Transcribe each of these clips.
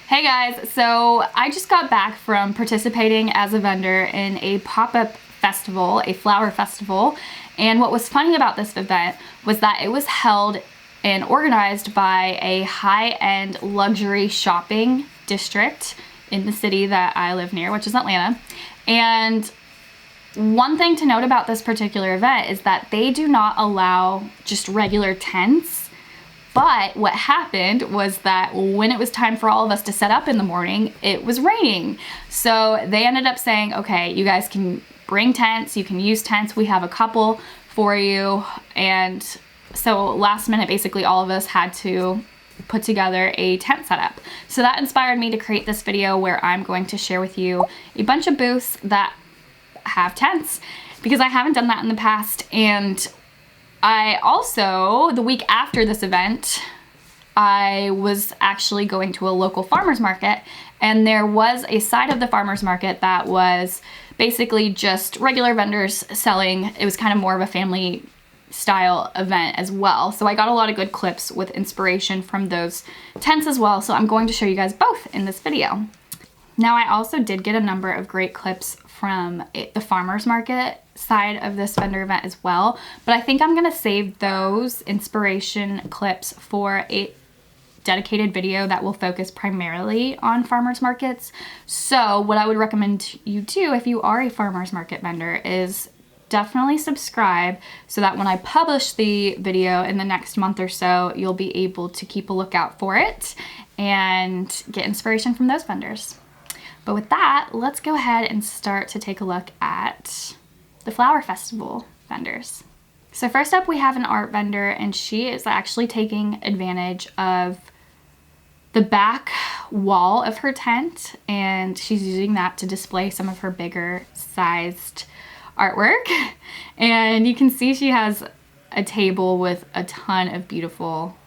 Hey guys, so I just got back from participating as a vendor in a pop-up festival, a flower festival, and what was funny about this event was that it was held and organized by a high-end luxury shopping district in the city that I live near, which is Atlanta. And one thing to note about this particular event is that they do not allow just regular tents. But what happened was that when it was time for all of us to set up in the morning, it was raining. So they ended up saying, okay, you guys can bring tents, you can use tents, we have a couple for you. And so last minute, basically all of us had to put together a tent setup. So that inspired me to create this video where I'm going to share with you a bunch of booths that have tents, because I haven't done that in the past. And I also, the week after this event, I was actually going to a local farmer's market, and there was a side of the farmer's market that was basically just regular vendors selling. It was kind of more of a family style event as well. So I got a lot of good clips with inspiration from those tents as well. So I'm going to show you guys both in this video. Now, I also did get a number of great clips from the farmer's market side of this vendor event as well, but I think I'm gonna save those inspiration clips for a dedicated video that will focus primarily on farmers markets. So what I would recommend you do if you are a farmers market vendor is definitely subscribe so that when I publish the video in the next month or so, you'll be able to keep a lookout for it and get inspiration from those vendors. But with that, let's go ahead and start to take a look at the flower festival vendors. So first up, we have an art vendor, and she is actually taking advantage of the back wall of her tent, and she's using that to display some of her bigger sized artwork. And you can see she has a table with a ton of beautiful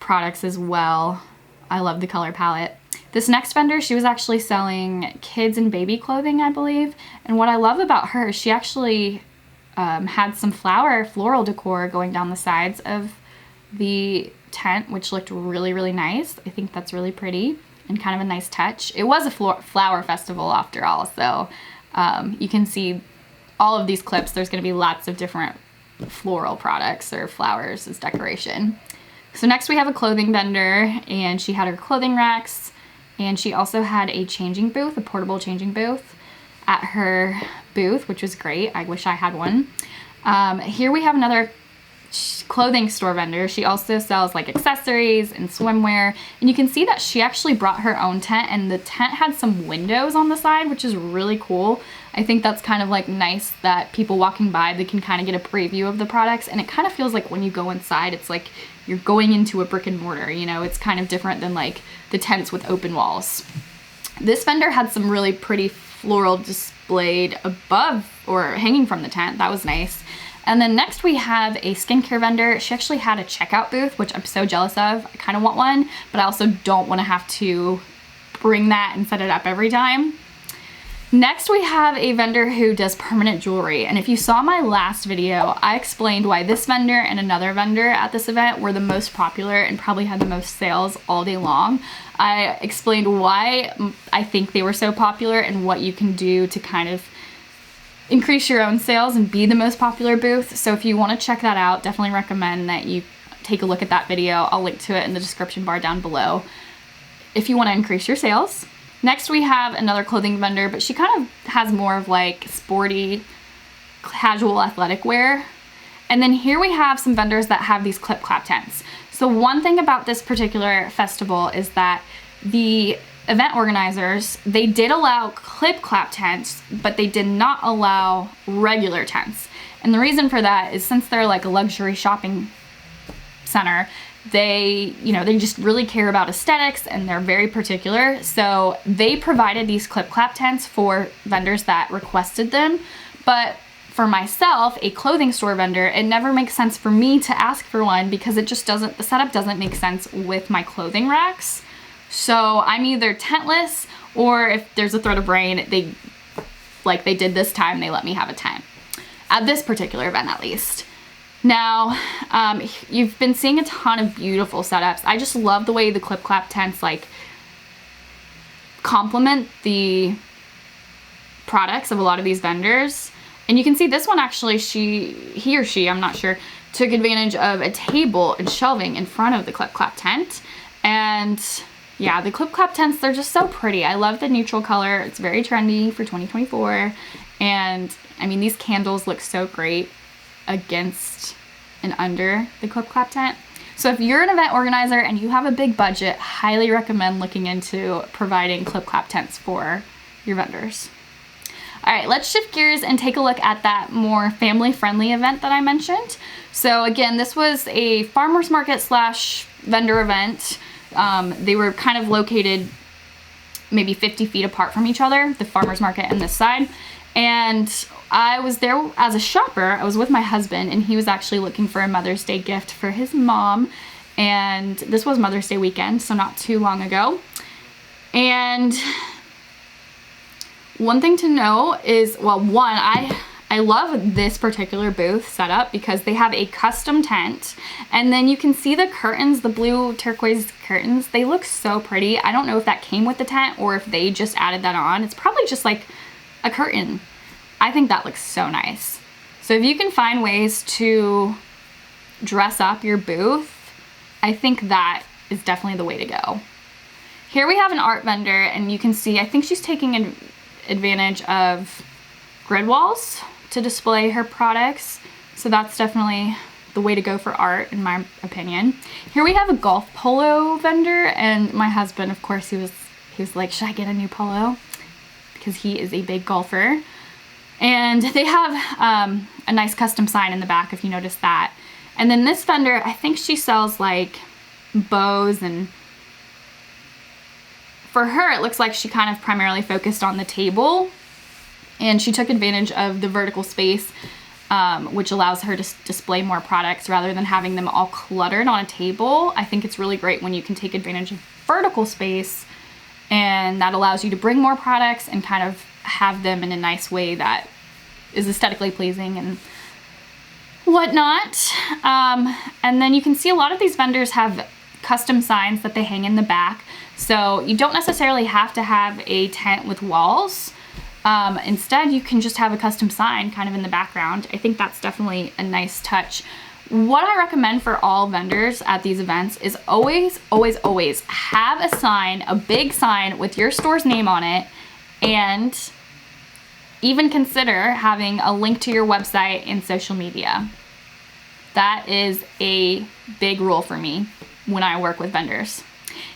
products as well. I love the color palette. This next vendor, she was actually selling kids and baby clothing, I believe. And what I love about her, she actually had some floral decor going down the sides of the tent, which looked really, really nice. I think that's really pretty and kind of a nice touch. It was a flower festival after all, so you can see all of these clips. There's gonna be lots of different floral products or flowers as decoration. So next we have a clothing vendor, and she had her clothing racks. And she also had a changing booth, a portable changing booth at her booth, which was great. I wish I had one. Here we have another clothing store vendor. She also sells like accessories and swimwear. And you can see that she actually brought her own tent, and the tent had some windows on the side, which is really cool. I think that's kind of like nice that people walking by, they can kind of get a preview of the products. And it kind of feels like when you go inside, it's like you're going into a brick and mortar, you know, it's kind of different than like the tents with open walls. This vendor had some really pretty floral displayed above or hanging from the tent. That was nice. And then next we have a skincare vendor. She actually had a checkout booth, which I'm so jealous of. I kind of want one, but I also don't want to have to bring that and set it up every time. Next, we have a vendor who does permanent jewelry. And if you saw my last video, I explained why this vendor and another vendor at this event were the most popular and probably had the most sales all day long. I explained why I think they were so popular and what you can do to kind of increase your own sales and be the most popular booth. So if you want to check that out, definitely recommend that you take a look at that video. I'll link to it in the description bar down below if you want to increase your sales. Next, we have another clothing vendor, but she kind of has more of like sporty, casual athletic wear. And then here we have some vendors that have these clip-clap tents. So one thing about this particular festival is that the event organizers, they did allow clip-clap tents, but they did not allow regular tents. And the reason for that is since they're like a luxury shopping center, they just really care about aesthetics, and they're very particular. So they provided these clip-clap tents for vendors that requested them. But for myself, a clothing store vendor, it never makes sense for me to ask for one because it just doesn't, the setup doesn't make sense with my clothing racks. So I'm either tentless, or if there's a threat of rain, like they did this time, they let me have a tent. At this particular event, at least. Now, you've been seeing a ton of beautiful setups. I just love the way the clip clap tents like complement the products of a lot of these vendors. And you can see this one actually, he or she, I'm not sure, took advantage of a table and shelving in front of the clip clap tent. And yeah, the clip clap tents, they're just so pretty. I love the neutral color. It's very trendy for 2024. And I mean, these candles look so great against and under the clip clap tent. So if you're an event organizer and you have a big budget, highly recommend looking into providing clip clap tents for your vendors. All right, let's shift gears and take a look at that more family-friendly event that I mentioned. So again, this was a farmer's market slash vendor event. They were kind of located maybe 50 feet apart from each other, the farmer's market and this side. And I was there as a shopper. I was with my husband, and he was actually looking for a Mother's Day gift for his mom. And this was Mother's Day weekend, so not too long ago. And one thing to know is, well, one, I love this particular booth setup because they have a custom tent, and then you can see the curtains, the blue turquoise curtains. They look so pretty. I don't know if that came with the tent or if they just added that on. It's probably just like a curtain. I think that looks so nice. So if you can find ways to dress up your booth, I think that is definitely the way to go. Here we have an art vendor, and you can see, I think she's taking advantage of grid walls to display her products. So that's definitely the way to go for art, in my opinion. Here we have a golf polo vendor, and my husband, of course, he was like, should I get a new polo? Because he is a big golfer. And they have a nice custom sign in the back, if you notice that. And then this vendor, I think she sells like bows, and for her, it looks like she kind of primarily focused on the table, and she took advantage of the vertical space, which allows her to display more products rather than having them all cluttered on a table. I think it's really great when you can take advantage of vertical space, and that allows you to bring more products and kind of have them in a nice way that is aesthetically pleasing and whatnot. And then you can see a lot of these vendors have custom signs that they hang in the back. So you don't necessarily have to have a tent with walls. Instead, you can just have a custom sign kind of in the background. I think that's definitely a nice touch. What I recommend for all vendors at these events is always, always, always have a sign, a big sign with your store's name on it, and even consider having a link to your website and social media. That is a big rule for me when I work with vendors.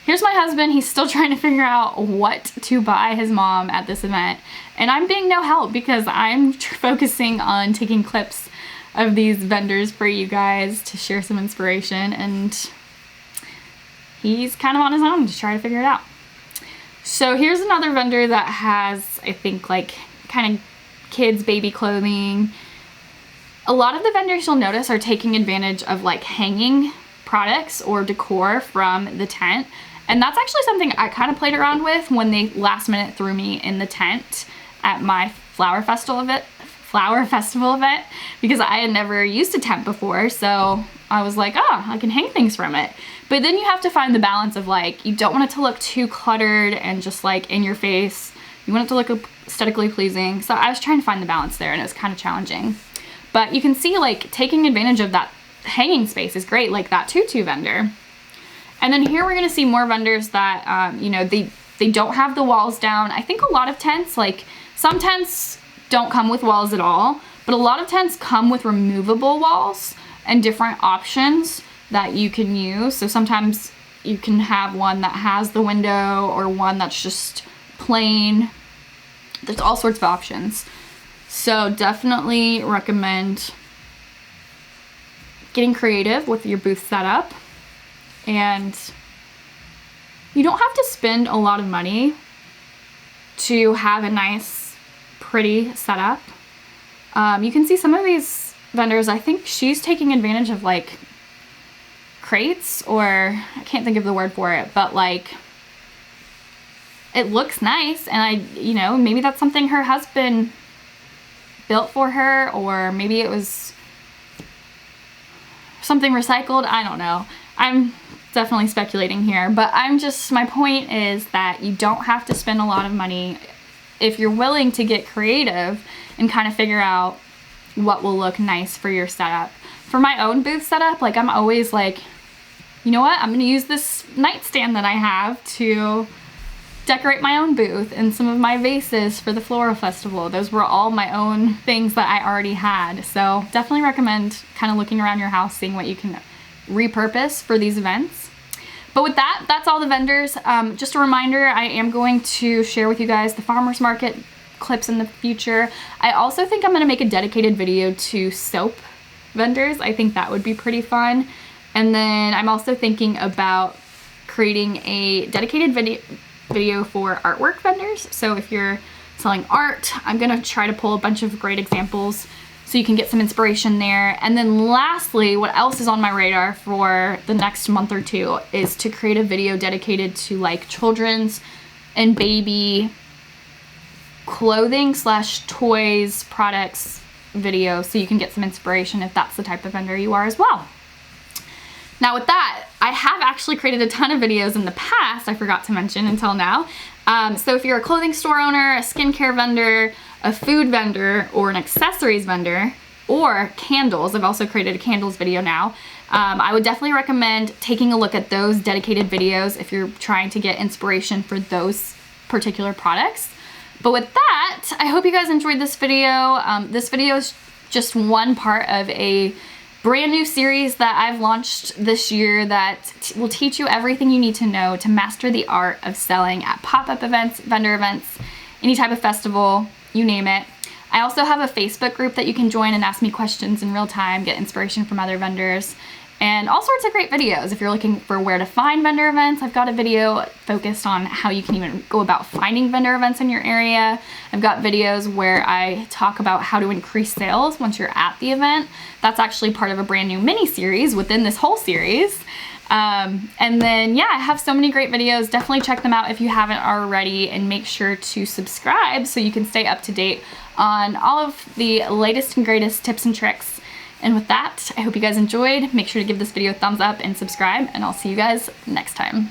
Here's my husband. He's still trying to figure out what to buy his mom at this event, and I'm being no help because I'm focusing on taking clips of these vendors for you guys to share some inspiration, and he's kind of on his own to try to figure it out. So here's another vendor that has, I think, like kind of kids baby clothing. A lot of the vendors you'll notice are taking advantage of like hanging products or decor from the tent, and that's actually something I kind of played around with when they last minute threw me in the tent at my flower festival event, because I had never used a tent before. So I was like, oh, I can hang things from it. But then you have to find the balance of like, you don't want it to look too cluttered and just like in your face. You want it to look aesthetically pleasing. So I was trying to find the balance there, and it was kind of challenging. But you can see like taking advantage of that hanging space is great, like that tutu vendor. And then here we're gonna see more vendors that, you know, they don't have the walls down. I think a lot of tents, like some tents don't come with walls at all, but a lot of tents come with removable walls and different options that you can use. So sometimes you can have one that has the window or one that's just plain. There's all sorts of options. So definitely recommend getting creative with your booth setup. And you don't have to spend a lot of money to have a nice, pretty setup. You can see some of these vendors, I think she's taking advantage of like crates, or I can't think of the word for it, but like it looks nice, and you know, maybe that's something her husband built for her, or maybe it was something recycled. I don't know. I'm definitely speculating here, but my point is that you don't have to spend a lot of money if you're willing to get creative and kind of figure out what will look nice for your setup. For my own booth setup, like I'm always like, you know what, I'm gonna use this nightstand that I have to decorate my own booth and some of my vases for the floral festival. Those were all my own things that I already had. So definitely recommend kind of looking around your house, seeing what you can repurpose for these events. But with that, that's all the vendors. Just a reminder, I am going to share with you guys the farmers market clips in the future. I also think I'm gonna make a dedicated video to soap vendors. I think that would be pretty fun. And then I'm also thinking about creating a dedicated video for artwork vendors. So if you're selling art, I'm gonna try to pull a bunch of great examples so you can get some inspiration there. And then lastly, what else is on my radar for the next month or two is to create a video dedicated to like children's and baby clothing / toys, products video, so you can get some inspiration if that's the type of vendor you are as well. Now with that, I have actually created a ton of videos in the past, I forgot to mention until now. So if you're a clothing store owner, a skincare vendor, a food vendor, or an accessories vendor, or candles, I've also created a candles video now. I would definitely recommend taking a look at those dedicated videos if you're trying to get inspiration for those particular products. But with that, I hope you guys enjoyed this video. This video is just one part of a brand new series that I've launched this year that will teach you everything you need to know to master the art of selling at pop-up events, vendor events, any type of festival, you name it. I also have a Facebook group that you can join and ask me questions in real time, get inspiration from other vendors, and all sorts of great videos. If you're looking for where to find vendor events, I've got a video focused on how you can even go about finding vendor events in your area. I've got videos where I talk about how to increase sales once you're at the event. That's actually part of a brand new mini series within this whole series. And then, yeah, I have so many great videos. Definitely check them out if you haven't already, and make sure to subscribe so you can stay up to date on all of the latest and greatest tips and tricks. And with that, I hope you guys enjoyed. Make sure to give this video a thumbs up and subscribe, and I'll see you guys next time.